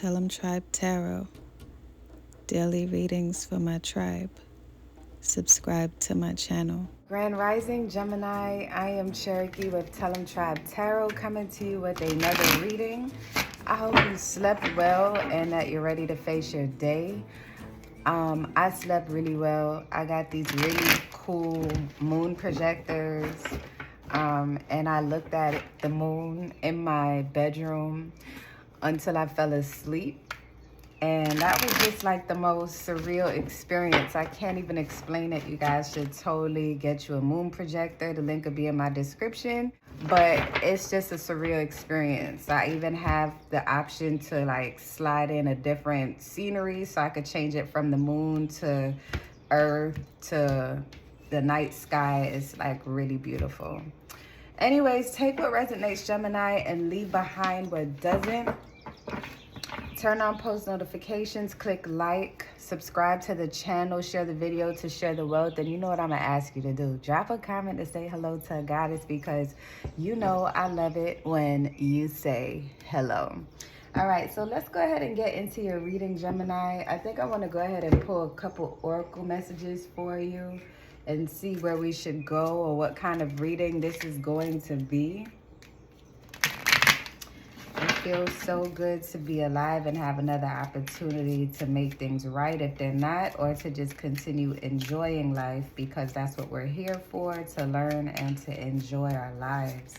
Tell 'em Tribe Tarot. Daily readings for my tribe. Subscribe to my channel. Grand Rising Gemini, I am Cherokee with Tell 'em Tribe Tarot, coming to you with another reading. I hope you slept well and that you're ready to face your day. I slept really well. I got these really cool moon projectors, and I looked at the moon in my bedroom until I fell asleep. And that was just like the most surreal experience. I can't even explain it. You guys should totally get you a moon projector. The link will be in my description. But it's just a surreal experience. I even have the option to like slide in a different scenery so I could change it from the moon to earth to the night sky. It's like really beautiful. Anyways, take what resonates, Gemini, and leave behind what doesn't. Turn on post notifications, click like, subscribe to the channel, share the video to share the wealth. And you know what I'm going to ask you to do? Drop a comment to say hello to a goddess, because you know I love it when you say hello. All right, so let's go ahead and get into your reading, Gemini. I think I want to go ahead and pull a couple oracle messages for you and see where we should go or what kind of reading this is going to be. It feels so good to be alive and have another opportunity to make things right if they're not, or to just continue enjoying life, because that's what we're here for, to learn and to enjoy our lives,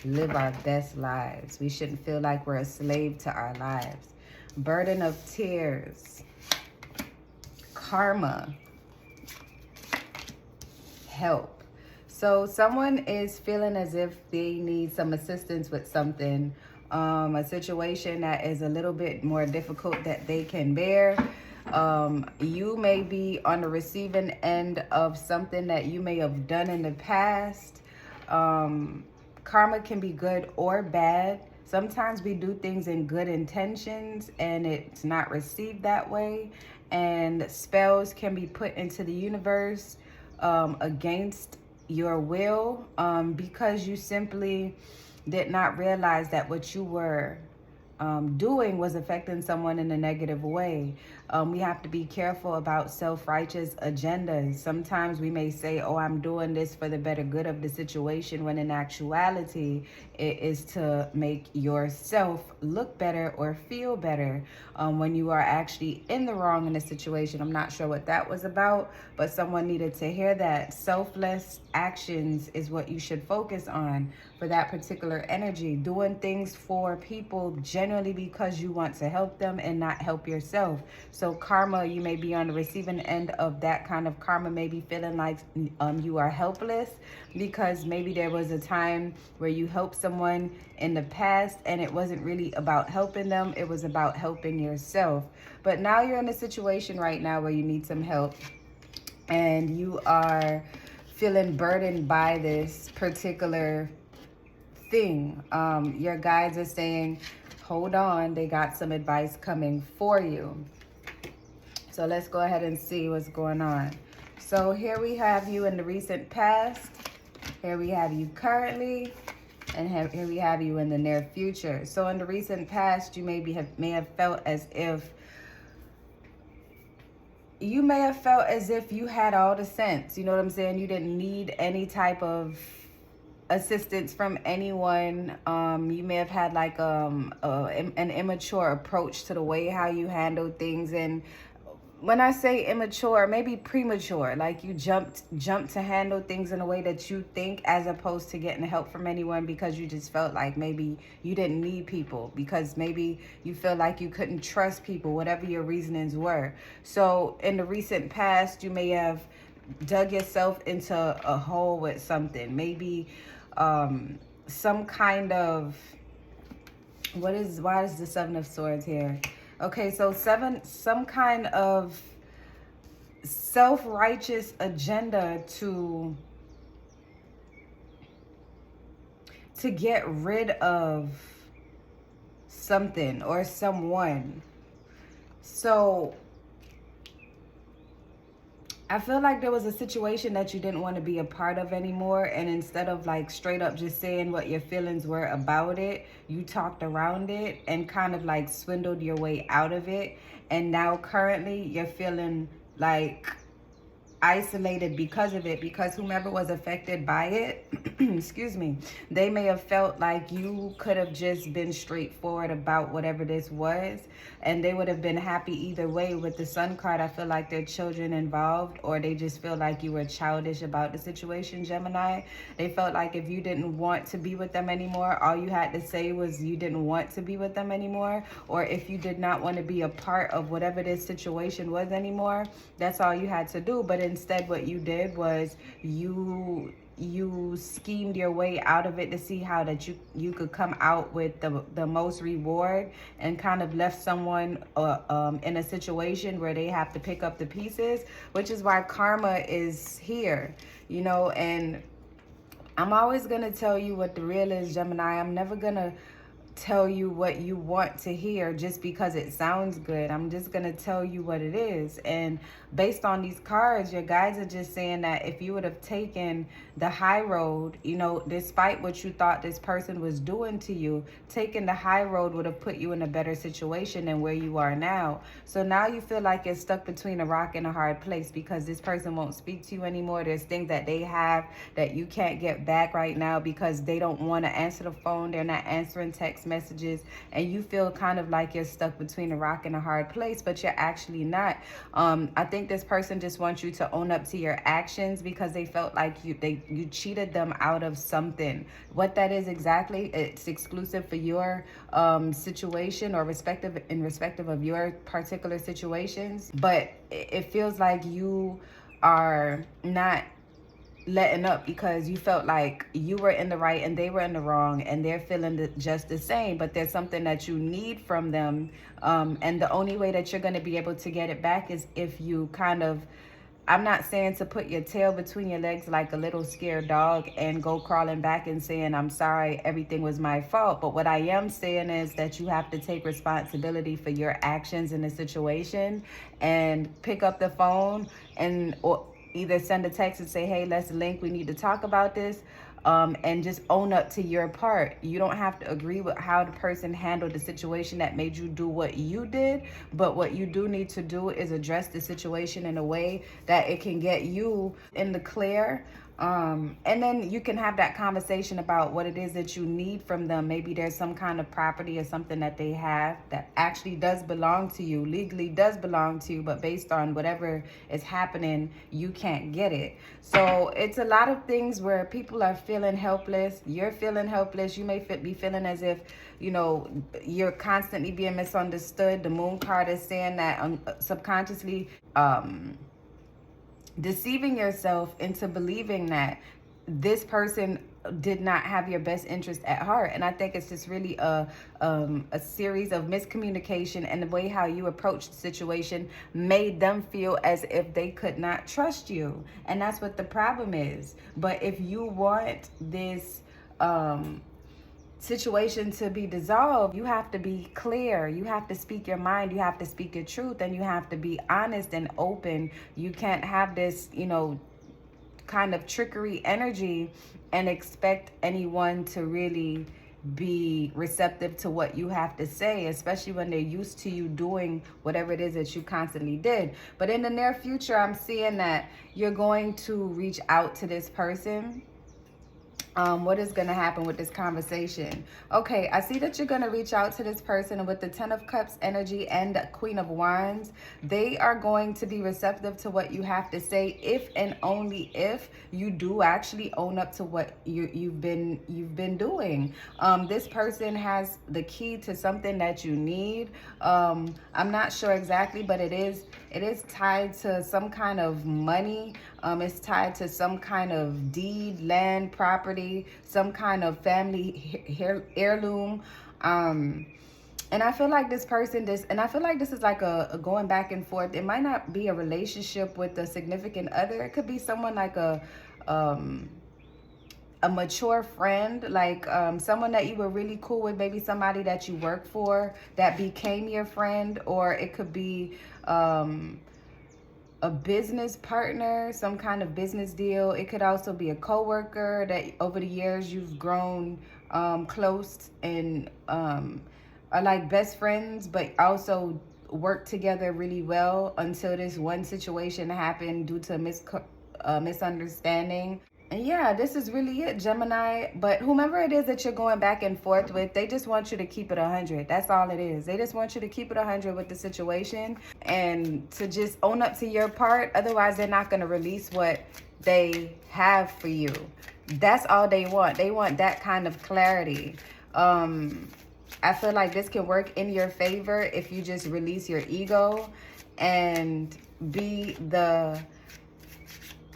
live our best lives. We shouldn't feel like we're a slave to our lives. Burden of tears, karma, help. So someone is feeling as if they need some assistance with something, a situation that is a little bit more difficult that they can bear. You may be on the receiving end of something that you may have done in the past. Karma can be good or bad. Sometimes we do things in good intentions and it's not received that way. And spells can be put into the universe against your will, because you simply did not realize that what you were doing was affecting someone in a negative way. We have to be careful about self-righteous agendas. Sometimes we may say, oh, I'm doing this for the better good of the situation, when in actuality, it is to make yourself look better or feel better when you are actually in the wrong in a situation. I'm not sure what that was about, but someone needed to hear that. Selfless actions is what you should focus on for that particular energy. Doing things for people genuinely because you want to help them and not help yourself. So karma, you may be on the receiving end of that kind of karma, maybe feeling like you are helpless, because maybe there was a time where you helped someone in the past and it wasn't really about helping them, it was about helping yourself. But now you're in a situation right now where you need some help and you are feeling burdened by this particular thing. Your guides are saying, hold on, they got some advice coming for you. So let's go ahead and see what's going on. So here we have you in the recent past, here we have you currently, and here we have you in the near future. So in the recent past, you may have felt as if you had all the sense. You know what I'm saying? You didn't need any type of assistance from anyone. You may have had like an immature approach to the way how you handle things. And when I say immature, maybe premature, like you jumped to handle things in a way that you think, as opposed to getting help from anyone because you just felt like maybe you didn't need people, because maybe you feel like you couldn't trust people, whatever your reasonings were. So in the recent past, you may have dug yourself into a hole with something, maybe some kind of, why is the Seven of Swords here? Okay, so some kind of self-righteous agenda to get rid of something or someone. So I feel like there was a situation that you didn't want to be a part of anymore. And instead of like straight up just saying what your feelings were about it, you talked around it and kind of like swindled your way out of it. And now currently you're feeling like isolated because of it, because whomever was affected by it excuse me, they may have felt like you could have just been straightforward about whatever this was, and they would have been happy either way. With the Sun card, I feel like there are children involved, or they just feel like you were childish about the situation, Gemini. They felt like if you didn't want to be with them anymore, all you had to say was you didn't want to be with them anymore, or if you did not want to be a part of whatever this situation was anymore, that's all you had to do. But instead what you did was you schemed your way out of it to see how that you could come out with the most reward, and kind of left someone in a situation where they have to pick up the pieces, which is why karma is here, you know. And I'm always gonna tell you what the real is, Gemini. I'm never gonna tell you what you want to hear just because it sounds good. I'm just going to tell you what it is. And based on these cards, your guides are just saying that if you would have taken the high road, you know, despite what you thought this person was doing to you, taking the high road would have put you in a better situation than where you are now. So now you feel like you're stuck between a rock and a hard place because this person won't speak to you anymore. There's things that they have that you can't get back right now because they don't want to answer the phone. They're not answering text messages, and you feel kind of like you're stuck between a rock and a hard place, but you're actually not. I think this person just wants you to own up to your actions because they felt like you cheated them out of something. What that is exactly, it's exclusive for your situation, or respective of your particular situations, but it feels like you are not letting up because you felt like you were in the right and they were in the wrong, and they're feeling just the same, but there's something that you need from them, and the only way that you're going to be able to get it back is if you kind of, I'm not saying to put your tail between your legs like a little scared dog and go crawling back and saying, I'm sorry, everything was my fault. But what I am saying is that you have to take responsibility for your actions in the situation and pick up the phone and or either send a text and say, hey, let's link, we need to talk about this. And just own up to your part. You don't have to agree with how the person handled the situation that made you do what you did, but what you do need to do is address the situation in a way that it can get you in the clear. And then you can have that conversation about what it is that you need from them. Maybe there's some kind of property or something that they have that actually does belong to you, legally does belong to you, but based on whatever is happening, you can't get it. So it's a lot of things where people are feeling helpless. You're feeling helpless. You may be feeling as if, you know, you're constantly being misunderstood. The moon card is saying that subconsciously, deceiving yourself into believing that this person did not have your best interest at heart. And I think it's just really a series of miscommunication, and the way how you approached the situation made them feel as if they could not trust you. And that's what the problem is. But if you want this situation to be dissolved, you have to be clear. You have to speak your mind. You have to speak your truth, and you have to be honest and open. You can't have this, you know, kind of trickery energy and expect anyone to really be receptive to what you have to say, especially when they're used to you doing whatever it is that you constantly did. But in the near future, I'm seeing that you're going to reach out to this person. What is going to happen with this conversation? Okay, I see that you're going to reach out to this person, and with the 10 of Cups energy and the Queen of Wands, they are going to be receptive to what you have to say, if and only if you do actually own up to what you've been doing. This person has the key to something that you need. I'm not sure exactly, but it is tied to some kind of money. It's tied to some kind of deed, land, property, some kind of family heirloom. And I feel like this person, and I feel like this is like a going back and forth. It might not be a relationship with a significant other. It could be someone like a mature friend, like someone that you were really cool with, maybe somebody that you work for that became your friend, or it could be a business partner, some kind of business deal. It could also be a coworker that over the years you've grown close and are like best friends, but also work together really well until this one situation happened due to misunderstanding. And yeah, this is really it, Gemini. But whomever it is that you're going back and forth with, they just want you to keep it 100. That's all it is. They just want you to keep it 100 with the situation and to just own up to your part. Otherwise, they're not going to release what they have for you. That's all they want. They want that kind of clarity. I feel like this can work in your favor if you just release your ego and be the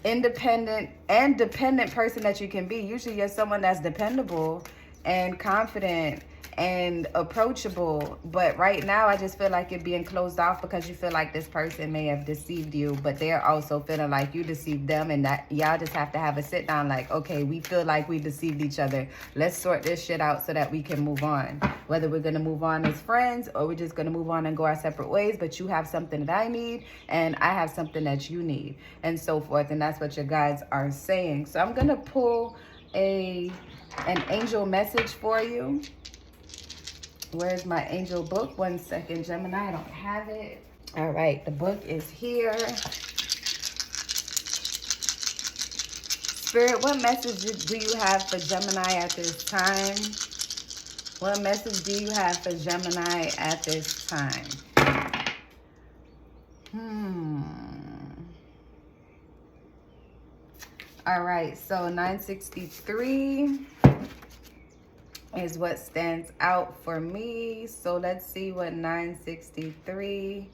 independent and dependent person that you can be. Usually you're someone that's dependable and confident and approachable, but right now I just feel like you're being closed off because you feel like this person may have deceived you, but they're also feeling like you deceived them, and that y'all just have to have a sit down like, okay, we feel like we deceived each other, let's sort this shit out so that we can move on, whether we're gonna move on as friends or we're just gonna move on and go our separate ways. But you have something that I need and I have something that you need, and so forth. And that's what your guides are saying. So I'm gonna pull an angel message for you. Where's my angel book? One second, Gemini. I don't have it. All right, the book is here. Spirit, what message do you have for Gemini at this time? What message do you have for Gemini at this time? All right, so 963 is what stands out for me. So let's see what 963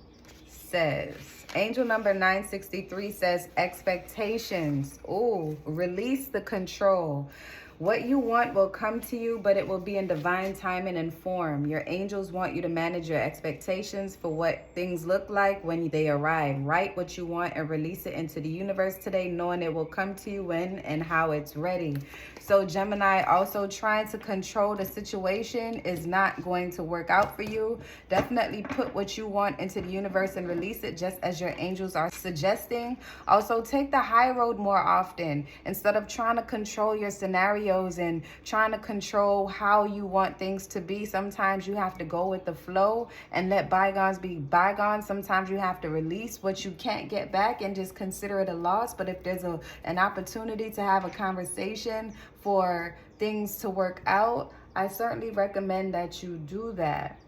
says. Angel number 963 says expectations. Oh, release the control. What you want will come to you, but it will be in divine timing and form. Your angels want you to manage your expectations for what things look like when they arrive. Write what you want and release it into the universe today, knowing it will come to you when and how it's ready. So Gemini, also trying to control the situation is not going to work out for you. Definitely put what you want into the universe and release it, just as your angels are suggesting. Also, take the high road more often. Instead of trying to control your scenarios and trying to control how you want things to be, sometimes you have to go with the flow and let bygones be bygones. Sometimes you have to release what you can't get back and just consider it a loss. But if there's an opportunity to have a conversation for things to work out, I certainly recommend that you do that,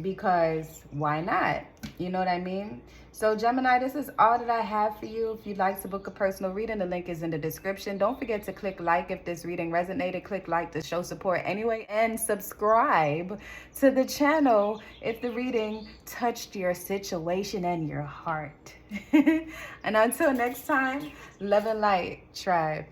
because why not? You know what I mean? So Gemini, this is all that I have for you. If you'd like to book a personal reading, the link is in the description. Don't forget to click like if this reading resonated. Click like to show support anyway, and subscribe to the channel if the reading touched your situation and your heart. And until next time, love and light, tribe.